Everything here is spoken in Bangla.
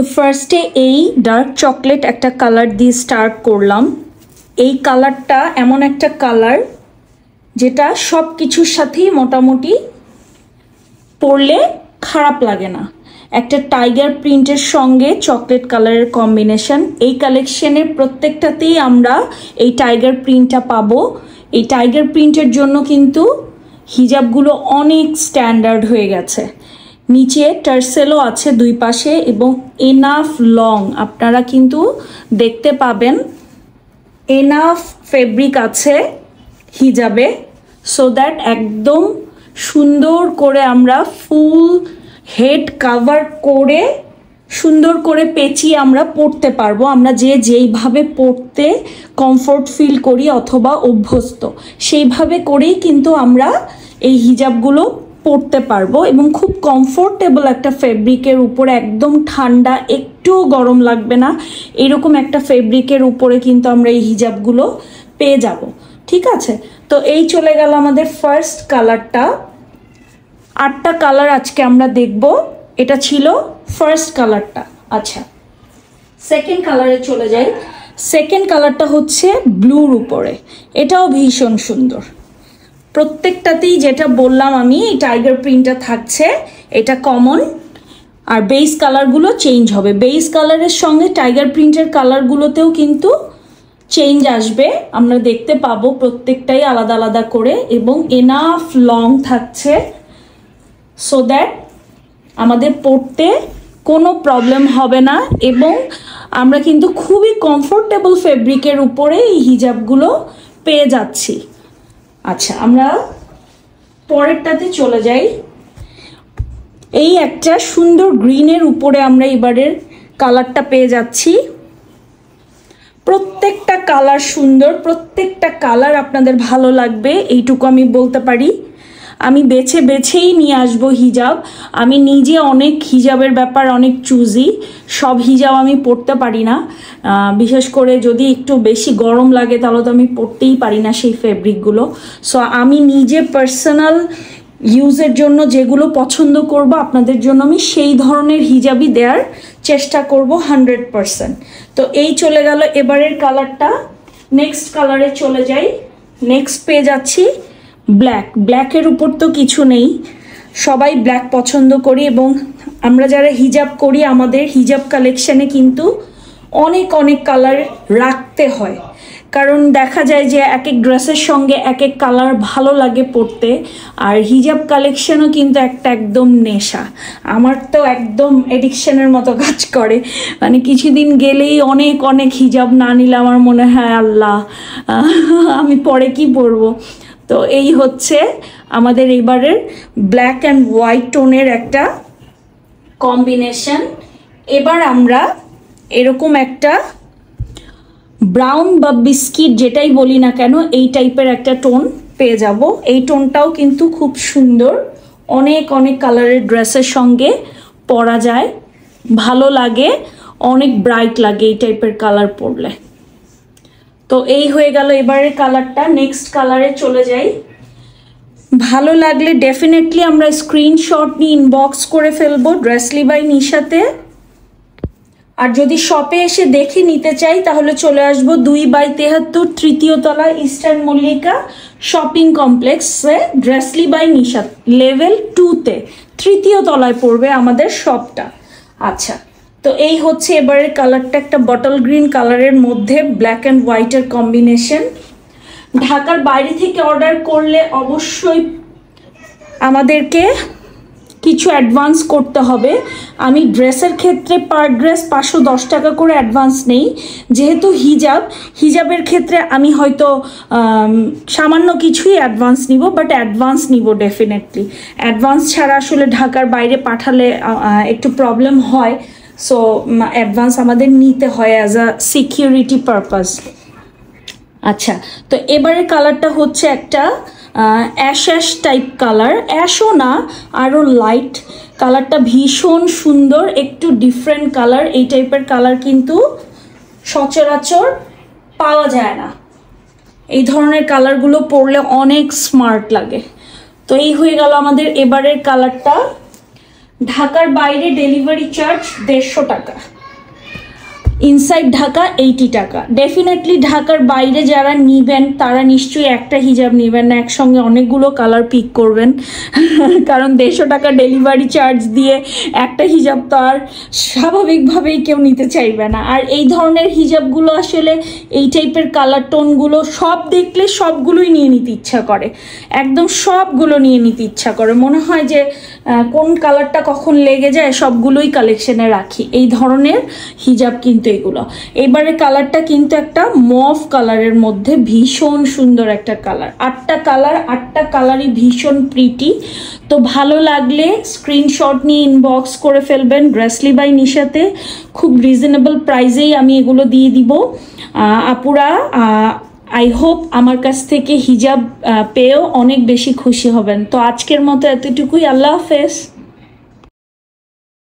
তো ফার্স্টে এই ডার্ক চকলেট একটা কালার দিয়ে স্টার্ট করলাম। এই কালারটা এমন একটা কালার যেটা সব কিছুর সাথেই মোটামুটি পরলে খারাপ লাগে না। একটা টাইগার প্রিন্টের সঙ্গে চকলেট কালারের কম্বিনেশন। এই কালেকশনের প্রত্যেকটাতেই আমরা এই টাইগার প্রিন্টটা পাবো। এই টাইগার প্রিন্টের জন্য কিন্তু হিজাবগুলো অনেক স্ট্যান্ডার্ড হয়ে গেছে। নিচে টার্সেলও আছে দুই পাশে এবং এনাফ লং আপনারা কিন্তু দেখতে পাবেন। এনাফ ফেব্রিক আছে হিজাবে, সো দ্যাট একদম সুন্দর করে আমরা ফুল হেড কাভার করে সুন্দর করে পেঁচিয়ে আমরা পরতে পারবো। আমরা যেইভাবে পরতে কমফোর্ট ফিল করি অথবা অভ্যস্ত সেইভাবে করেই কিন্তু আমরা এই হিজাবগুলো পরতে পারবো এবং খুব কমফোর্টেবল একটা ফেব্রিকের উপরে, একদম ঠান্ডা, একটুও গরম লাগবে না, এরকম একটা ফেব্রিকের উপরে কিন্তু আমরা এই হিজাবগুলো পেয়ে যাব। ঠিক আছে, তো এই চলে গেল আমাদের ফার্স্ট কালারটা। 8টা কালার আজকে আমরা দেখব। এটা ছিল ফার্স্ট কালারটা। আচ্ছা, সেকেন্ড কালারে চলে যাই। সেকেন্ড কালারটা হচ্ছে ব্লুর উপরে। এটাও ভীষণ সুন্দর। প্রত্যেকটাতেই যেটা বললাম আমি, এই টাইগার প্রিন্টটা থাকছে, এটা কমন। আর বেস কালারগুলো চেঞ্জ হবে। বেস কালারের সঙ্গে টাইগার প্রিন্টের কালারগুলোতেও কিন্তু চেঞ্জ আসবে, আমরা দেখতে পাবো প্রত্যেকটাই আলাদা আলাদা করে। এবং এনাফ লং থাকছে, সো দ্যাট আমাদের পরতে কোনো প্রবলেম হবে না এবং আমরা কিন্তু খুবই কমফোর্টেবল ফেব্রিকের উপরে এই হিজাবগুলো পেয়ে যাচ্ছি। আচ্ছা, আমরা পরেরটাতে চলে যাই। এই একটা সুন্দর গ্রিনের উপরে আমরা এবারের কালারটা পেয়ে যাচ্ছি। প্রত্যেকটা কালার সুন্দর, প্রত্যেকটা কালার আপনাদের ভালো লাগবে, এইটুকু আমি বলতে পারি। আমি বেছে বেছেই নিয়ে আসবো হিজাব। আমি নিজে অনেক হিজাবের ব্যাপার অনেক চুজি। সব হিজাব আমি পরতে পারি না, বিশেষ করে যদি একটু বেশি গরম লাগে তাহলে তো আমি পরতেই পারি না সেই ফেব্রিকগুলো। সো আমি নিজে পার্সোনাল ইউজের জন্য যেগুলো পছন্দ করব আপনাদের জন্য আমি সেই ধরনের হিজাবই দেওয়ার চেষ্টা করব 100%। তো এই চলে গেল এবারের কালারটা। নেক্সট কালারে চলে যাই। নেক্সট পেয়ে যাচ্ছি ব্ল্যাক। ব্ল্যাকের উপর তো কিছু নেই, সবাই ব্ল্যাক পছন্দ করি এবং আমরা যারা হিজাব করি আমাদের হিজাব কালেকশানে কিন্তু অনেক অনেক কালার রাখতে হয়, কারণ দেখা যায় যে এক এক ড্রেসের সঙ্গে এক এক কালার ভালো লাগে পরতে। আর হিজাব কালেকশনও কিন্তু একটা একদম নেশা। আমার তো একদম এডিকশনের মতো কাজ করে, মানে কিছুদিন গেলেই অনেক অনেক হিজাব না নিলে আমার মনে হয় আল্লাহ আমি পরে কি পরবো। তো এই হচ্ছে আমাদের এবারের ব্ল্যাক অ্যান্ড হোয়াইট টোনের একটা কম্বিনেশন। এবার আমরা এরকম একটা ব্রাউন বা বিস্কিট যেটাই বলি না কেন এই টাইপের একটা টোন পেয়ে যাব। এই টোনটাও কিন্তু খুব সুন্দর, অনেক অনেক কালারের ড্রেসের সঙ্গে পরা যায়, ভালো লাগে, অনেক ব্রাইট লাগে এই টাইপের কালার পরলে। তো এই হয়ে গেল এবারের কালারটা। নেক্সট কালারে চলে যাই। ভালো লাগলে ডেফিনেটলি আমরা স্ক্রিনশট নিয়ে ইনবক্স করে ফেলবো ড্রেসলি বাই নিশাতে। আর যদি শপে এসে দেখে নিতে চাই তাহলে চলে আসবো 2/73 তৃতীয় তলা ইস্টার্ন মল্লিকা শপিং কমপ্লেক্সে ড্রেসলি বাই নিশা লেভেল 2-তে তৃতীয় তলায় পড়বে আমাদের শপটা। আচ্ছা, তো এই হচ্ছে এবারের কালারটা, একটা বটল গ্রিন কালারের মধ্যে ব্ল্যাক অ্যান্ড হোয়াইটের কম্বিনেশন। ঢাকার বাইরে থেকে অর্ডার করলে অবশ্যই আমাদেরকে কিছু অ্যাডভান্স করতে হবে। আমি ড্রেসের ক্ষেত্রে পার ড্রেস 510 টাকা করে অ্যাডভান্স নেই, যেহেতু হিজাবের ক্ষেত্রে আমি হয়তো সামান্য কিছুই অ্যাডভান্স নিব, বাট অ্যাডভান্স নিব ডেফিনেটলি। অ্যাডভান্স ছাড়া আসলে ঢাকার বাইরে পাঠালে একটু প্রবলেম হয়, সো অ্যাডভান্স আমাদের নিতে হয় অ্যাজ আ সিকিউরিটি পারপাস। আচ্ছা, তো এবারের কালারটা হচ্ছে একটা অ্যাশ টাইপ কালার, অ্যাশও না, আরও লাইট কালারটা, ভীষণ সুন্দর, একটু ডিফারেন্ট কালার। এই টাইপের কালার কিন্তু সচরাচর পাওয়া যায় না। এই ধরনের কালারগুলো পরলে অনেক স্মার্ট লাগে। তো এই হয়ে গেল আমাদের এবারের কালারটা। ঢাকার বাইরে ডেলিভারি চার্জ 150 টাকা, ইনসাইড ঢাকা 80 টাকা। ডেফিনেটলি ঢাকার বাইরে যারা নিবেন তারা নিশ্চয়ই একটা হিজাব নেবেন না, একসঙ্গে অনেকগুলো কালার পিক করবেন কারণ 150 টাকা ডেলিভারি চার্জ দিয়ে একটা হিজাব তো আর স্বাভাবিকভাবেই কেউ নিতে চাইবে না। আর এই ধরনের হিজাবগুলো আসলে এই টাইপের কালার টোনগুলো সব দেখলে সবগুলোই নিয়ে নিতে ইচ্ছা করে, একদম সবগুলো নিয়ে নিতে ইচ্ছা করে, মনে হয় যে কোন কালারটা কখন লেগে যায় সবগুলোই কালেকশনে রাখি। এই ধরনের হিজাব কিন্তু এগুলো। এবারে কালারটা কিন্তু একটা মভ কালারের মধ্যে ভীষণ সুন্দর একটা কালার, 8টা কালার, 8টা কালারই ভীষণ প্রিটি। তো ভালো লাগলে স্ক্রিনশট নিয়ে ইনবক্স করে ফেলবেন ড্রেসলি বাই নিশাতে। খুব রিজনেবল প্রাইসেই আমি এগুলো দিয়ে দিব আপুরা। আই হোপ আমার কাছ থেকে হিজাব পেয়েও অনেক বেশি খুশি হবেন। তো আজকের মতো এতটুকুই, আল্লাহ হাফেজ।